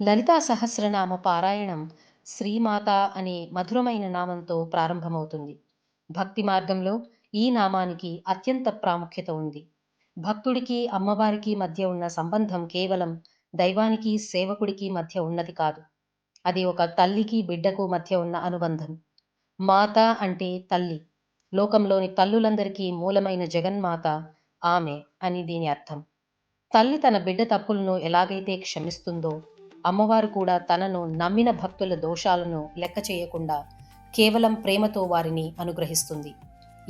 లలితా సహస్రనామ పారాయణం శ్రీమాత అనే మధురమైన నామంతో ప్రారంభమవుతుంది. భక్తి మార్గంలో ఈ నామానికి అత్యంత ప్రాముఖ్యత ఉంది. భక్తుడికి, అమ్మవారికి మధ్య ఉన్న సంబంధం కేవలం దైవానికి, సేవకుడికి మధ్య ఉన్నది కాదు. అది ఒక తల్లికి, బిడ్డకు మధ్య ఉన్న అనుబంధం. మాత అంటే తల్లి. లోకంలోని తల్లులందరికీ మూలమైన జగన్మాత ఆమె అని దీని అర్థం. తల్లి తన బిడ్డ తప్పులను ఎలాగైతే క్షమిస్తుందో, అమ్మవారు కూడా తనను నమ్మిన భక్తుల దోషాలను లెక్క చేయకుండా కేవలం ప్రేమతో వారిని అనుగ్రహిస్తుంది.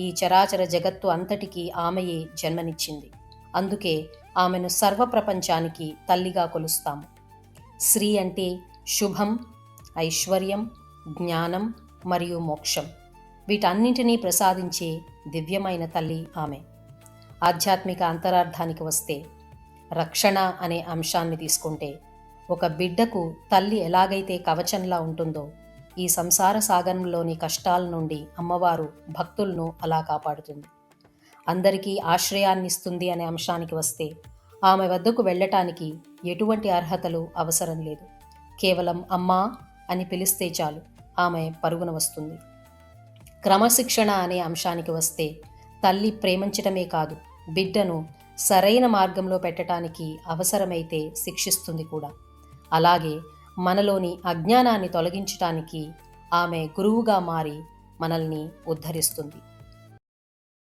ఈ చరాచర జగత్తు అంతటికీ ఆమెయే జన్మనిచ్చింది. అందుకే ఆమెను సర్వప్రపంచానికి తల్లిగా కొలుస్తాము. శ్రీ అంటే శుభం, ఐశ్వర్యం, జ్ఞానం మరియు మోక్షం. వీటన్నింటినీ ప్రసాదించే దివ్యమైన తల్లి ఆమె. ఆధ్యాత్మిక అంతరార్థానికి వస్తే, రక్షణ అనే అంశాన్ని తీసుకుంటే, ఒక బిడ్డకు తల్లి ఎలాగైతే కవచంలా ఉంటుందో, ఈ సంసార సాగరంలోని కష్టాల నుండి అమ్మవారు భక్తులను అలా కాపాడుతుంది. అందరికీ ఆశ్రయాన్నిస్తుంది అనే అంశానికి వస్తే, ఆమె వద్దకు వెళ్ళటానికి ఎటువంటి అర్హతలు అవసరం లేదు. కేవలం అమ్మా అని పిలిస్తే చాలు, ఆమె పరుగున వస్తుంది. క్రమశిక్షణ అనే అంశానికి వస్తే, తల్లి ప్రేమించటమే కాదు, బిడ్డను సరైన మార్గంలో పెట్టడానికి అవసరమైతే శిక్షిస్తుంది కూడా. అలాగే మనలోని అజ్ఞానాన్ని తొలగించటానికి ఆమె గురువుగా మారి మనల్ని ఉద్ధరిస్తుంది.